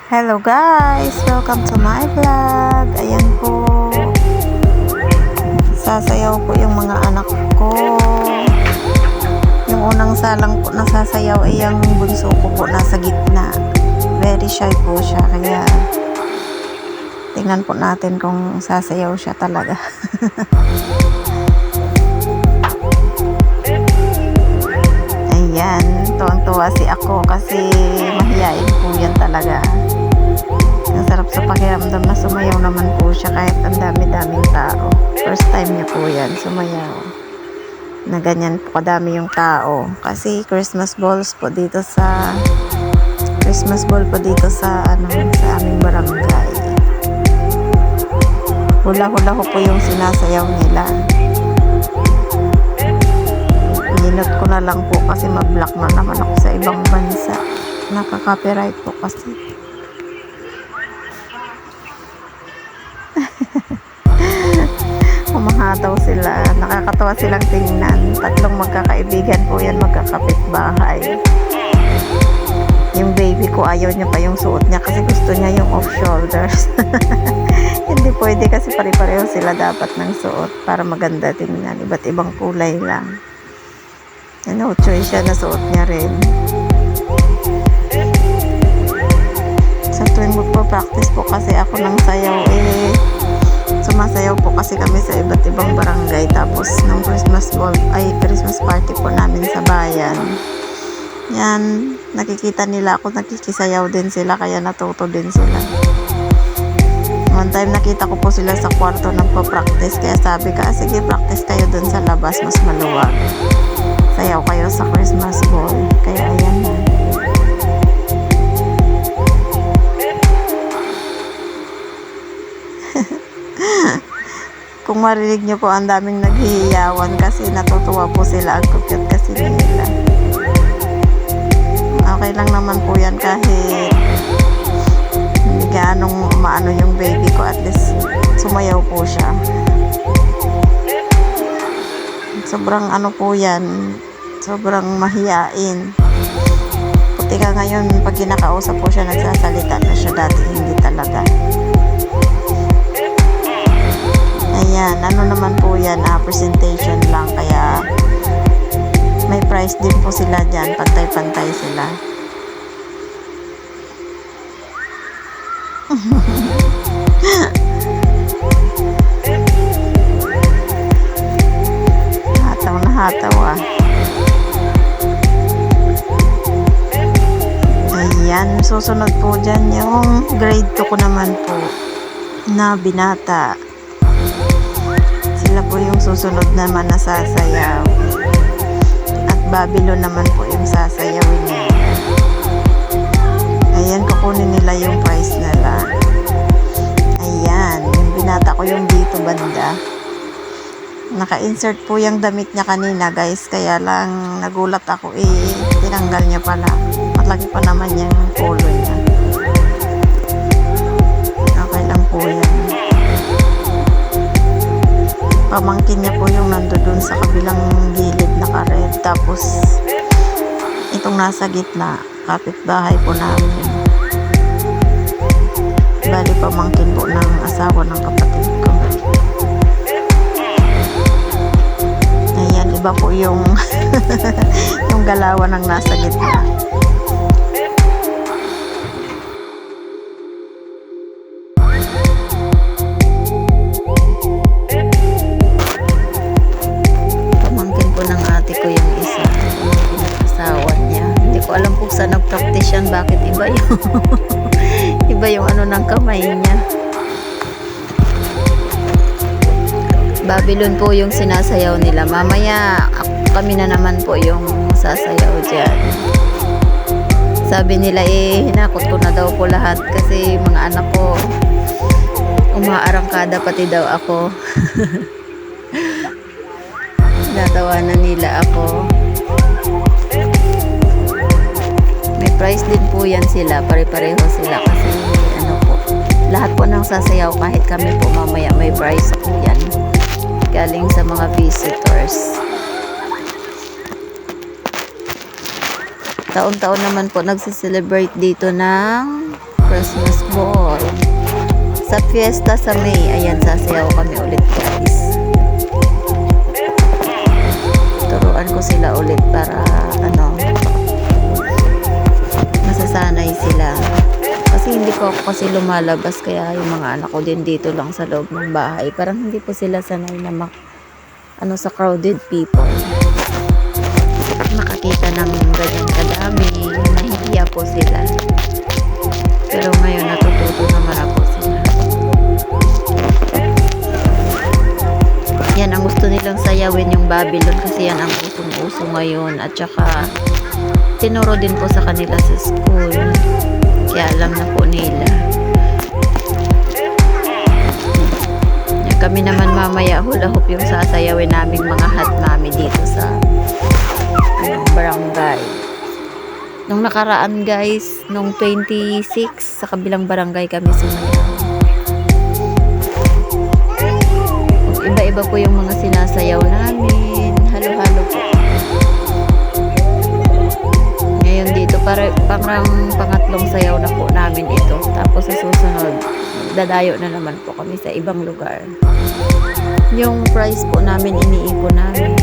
Hello guys! Welcome to my vlog. Ayan po. Sasayaw po yung mga anak ko. Yung unang salang po na sasayaw ay yung bunso ko po nasa gitna. Very shy po siya. Kaya tingnan po natin kung sasayaw siya talaga. Ayan. Tuwang-tuwa si ako kasi mahiyain po yan talaga. Ang sarap sa pakiramdam na sumayaw naman po siya kahit ang dami-daming tao. First time niya po yan sumayaw. Na ganyan po kadami yung tao. Kasi Christmas balls po dito sa sa aming barangay. Hula-hula ko po yung sinasayaw nila. Minute ko na lang po kasi mag-block na naman ako sa ibang bansa. Nakaka-copyright po kasi. Humahataw sila. Nakakatawa silang tingnan. Tatlong magkakaibigan po yan, magkakapitbahay. Yung baby ko, ayaw niya pa yung suot niya kasi gusto niya yung off shoulders. Hindi pwede kasi pare-pareho sila dapat ng suot para maganda tingnan. Iba't ibang kulay lang. Ano, choice siya na suot niya rin. Sa tuwing magpa-practice po kasi ako ng sayaw sumasayaw po kasi kami sa iba't ibang barangay. Tapos ng Christmas party po namin sa bayan. Yan, nakikita nila ako, nakikisayaw din sila, kaya natuto din sila. One time nakita ko po sila sa kwarto nagpa-practice, kaya sabi ka, sige practice kayo dun sa labas, mas maluwag. Sayaw kayo sa Christmas ball. Kaya ayan na. Kung marinig nyo po, ang daming naghihiyawan kasi natutuwa po sila. Ang cute kasi nila. Okay lang naman po yan kahit hindi gaanong maano yung baby ko. At least sumayaw po siya. Sobrang ano po yan. Sobrang mahiyain. Puti ka ngayon, pag kinakausap po siya, nagsasalita na siya. Dati hindi talaga. Ayan, ano naman po yan, presentation lang. Kaya may price din po sila dyan. Pantay-pantay sila. Hataw na hataw Ayan, susunod po dyan yung grade 2 ko naman po na binata. Sila po yung susunod naman na sasayaw. At Babylon naman po yung sasayawin niya. Ayan, kukunin nila yung prize nila. Ayan, yung binata ko yung dito banda. Naka-insert po yung damit niya kanina guys, kaya lang nagulat ako tinanggal niya pala. Matlaki pa naman yung polo niya. Okay lang po yan. Pamangkin niya po yung nandoon sa kabilang gilid naka-red. Tapos itong nasa gitna, kapitbahay po namin. Bali pamangkin po ng asawa ng kapatid ko. Ayan, iba po yung yung galawan ng nasa gitna. Pamangkin po ng ate ko yung isa, yung asawa niya. Hindi ko alam kung saan nag-practice yan, bakit iba yung iba yung ano ng kamay niya. Babylon po yung sinasayaw nila. Mamaya kami na naman po yung sasayaw dyan. Sabi nila hinakot ko na daw po lahat kasi mga anak ko umaarangkada pati daw ako. Natawanan nila ako. May price din po yan sila. Pare-pareho sila kasi ano po, lahat po ng sasayaw kahit kami po mamaya may price po yan. Galing sa mga visitors. Taon-taon naman po nagsiselebrate dito ng Christmas ball. Sa fiesta sa May, ayan, sasayaw kami ulit guys. Turuan ko sila ulit para masasanay sila. Kasi hindi ko ako kasi lumalabas, kaya yung mga anak ko din dito lang sa loob ng bahay. Parang hindi po sila sanay na sa crowded people. Makakita ng ganyan kadami, nahihiya po sila. Pero ngayon natututo naman ako sila. Yan ang gusto nilang sayawin, yung Babylon, kasi yan ang usong-uso ngayon. At saka tinuro din po sa kanila sa school, kaya alam na po nila. Yan, kami naman mamaya hula hoop yung sasayawin naming mga hot mami dito sa barangay. Nung nakaraan guys, nung 26 sa kabilang barangay kami sumayaw. Iba-iba po yung mga sinasayaw namin. Halo-halo po. Ngayon dito, parang pangatlong sayaw na po namin ito. Tapos sa susunod, dadayo na naman po kami sa ibang lugar. Yung prize po namin, iniipon namin.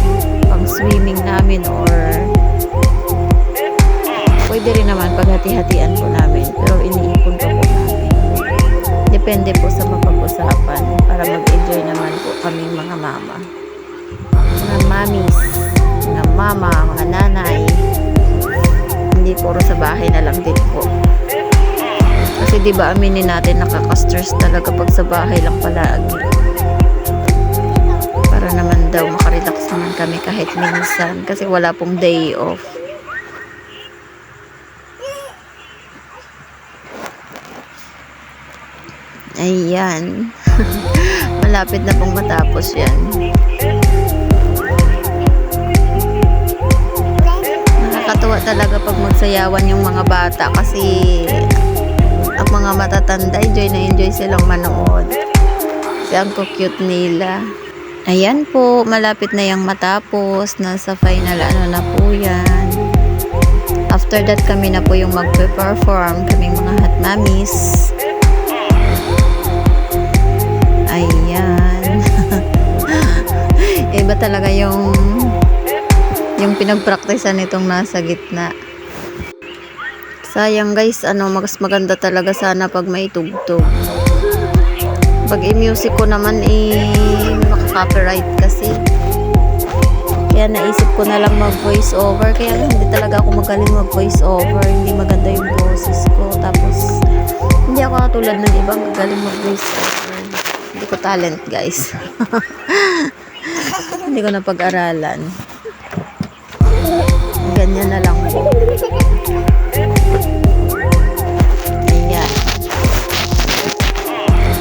Pang swimming namin, or pwede rin naman paghati-hatian po namin. Pero iniipon po namin. Depende po sa mapag-usapan para mag-enjoy naman po kami mga mama. Mga mamis, mga mama, mga nanay. Hindi puro sa bahay na lang din po. Kasi diba aminin natin, nakaka-stress talaga pag sa bahay lang palagi. Para naman daw makarelax naman kami kahit minsan, kasi wala pong day off. Ayan. Malapit na pong matapos yan. Nakakatuwa talaga pag magsayawan yung mga bata, kasi ang mga matatanda, enjoy silang manood. Kasi ang cute nila. Ayan po, malapit na yung matapos. Nasa final na po yan. After that, kami na po yung magpe-perform, kaming mga hot mommies. Ayan. Iba talaga yung pinagpraktisan nitong nasa gitna. Sayang guys, mas maganda talaga sana pag may tugtog. Pag i-music ko naman, maka-copyright kasi. Kaya naisip ko na lang mag-voice over. Kaya hindi talaga ako magaling mag-voice over. Hindi maganda yung boses ko. Tapos, hindi ako katulad ng ibang magaling mag-voice over. Hindi ko talent guys. Hindi ko na pag-aralan. Ganyan na lang po. Ayan.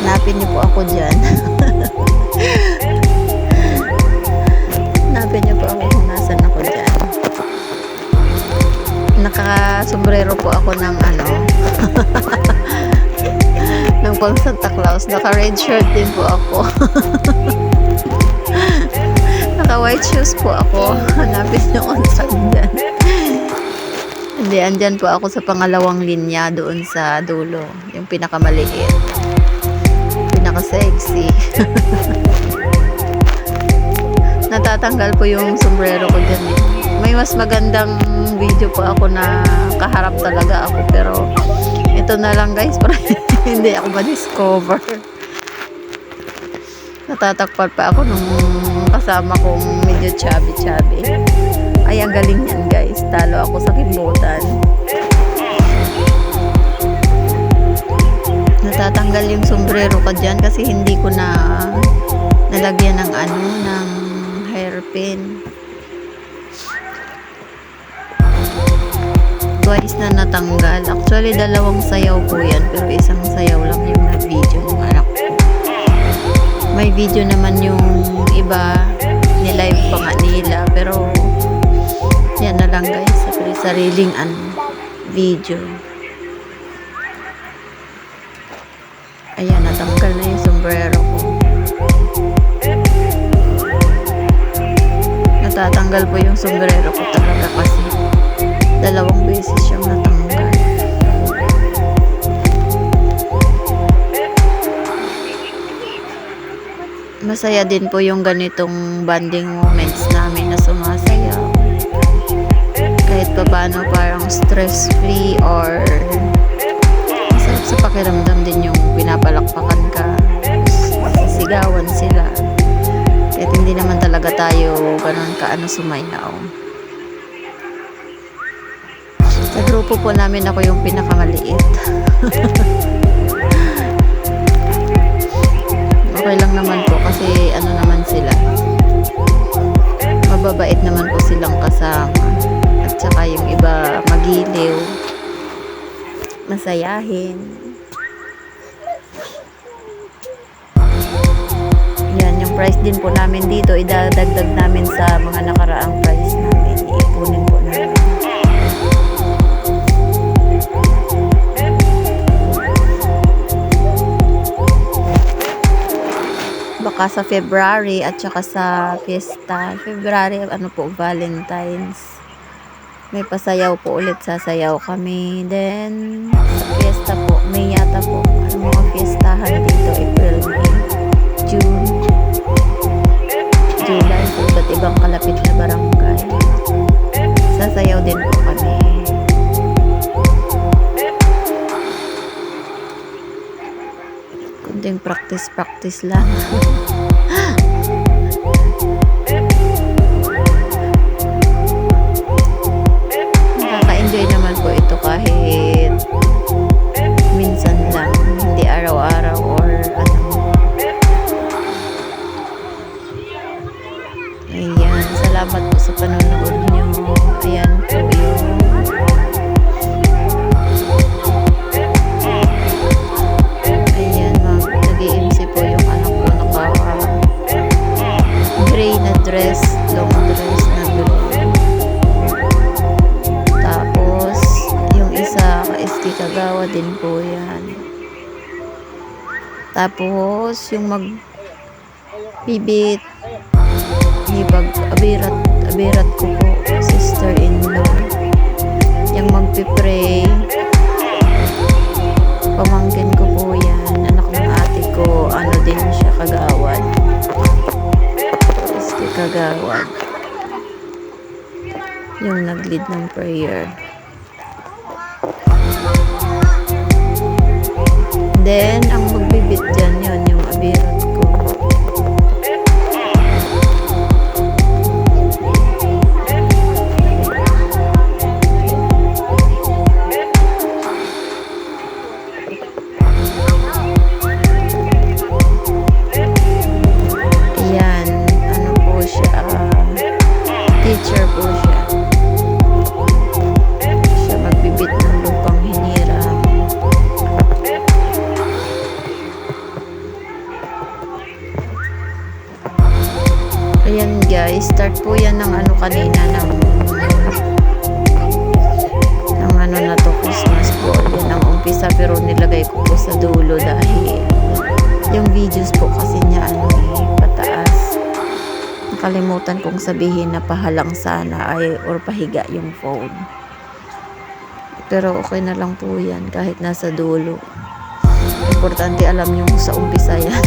Hanapin niyo po ako dyan. Hanapin niyo po ako kung nasan ako dyan. Naka-sombrero po ako ng ng pang Santa Claus. Naka-red shirt din po ako. Naka-white shoes po ako. Hanapin niyo kung saan dyan. Hindi, andyan po ako sa pangalawang linya doon sa dulo. Yung pinakamaliit. Pinaka-sexy. Natatanggal po yung sombrero ko dyan. May mas magandang video po ako na kaharap talaga ako. Pero ito na lang guys, para hindi ako ma-discover. Natatakpan pa ako nung kasama kong medyo chubby. Ay, ang galing yan guys. Talo ako sa kimbutan. Natatanggal yung sombrero ko dyan kasi hindi ko na nalagyan ng ng hairpin. Twice na natanggal. Actually, dalawang sayaw po yan. Pero isang sayaw lang yung na-video ng anak ko. May video naman yung iba, nilive pa nga nila. Pero, yan na lang guys. Sa sariling video. Ayan, natanggal na yung sombrero ko. Natatanggal po yung sombrero ko talaga kasi dalawang beses siyang natanggal. Masaya din po yung ganitong bonding moments namin na sumasayaw. Kahit pa paano parang stress free or masarap sa pakiramdam din yung pinapalakpakan ka, sisigawan sila. Kahit hindi naman talaga tayo ganun kaano sumayaw. Sa grupo po namin ako yung pinakamaliit. Okay lang naman po kasi ano naman sila, mababait naman po silang kasama. At saka yung iba magiliw, masayahin. Yan, yung price din po namin dito, idadagdag namin sa mga nakaraang price namin. Iipunin po namin. Baka sa February at saka sa fiesta. February, ano po, Valentine's. May pasayaw po ulit, sasayaw kami. Then, sa fiesta po, May yata po. Ang mga fiestahan dito, April, May, June, July. So, iba't ibang kalapit na barangay. Sasayaw din po kami. Kunting practice lang. Nakaka-enjoy naman po ito kahit minsan lang, hindi araw-araw or ano. Ayan, salamat po sa panonood nyo. Ayan po yung nag-i-MC po yung anak ko, naka gray na dress, long dress na gray. Tapos yung isa ka-SK Kagawa din po yan. Tapos yung magbibit, abirat ko po, sister-in-law. Yung magpipray, pamangkin ko po yan, anak ng ate ko, ano din siya, Kagawad. SK Kagawad. Yung nag-lead ng prayer. Then, ang magbibit dyan, yun, yung abirat ko. Ayan, ano po siya, teacher po siya. Siya magbibit ng lupang hiniram. Ayan guys, start po yan ng ano kanina ng ano na to, Christmas ball. Yan ang umpisa pero nilagay ko po sa dulo dahil yung videos po kasi niya ano pataas. Nakalimutan kong sabihin na pahalang sana ay or pahiga yung phone. Pero okay na lang po yan kahit nasa dulo. Importante alam yung sa umpisa yan.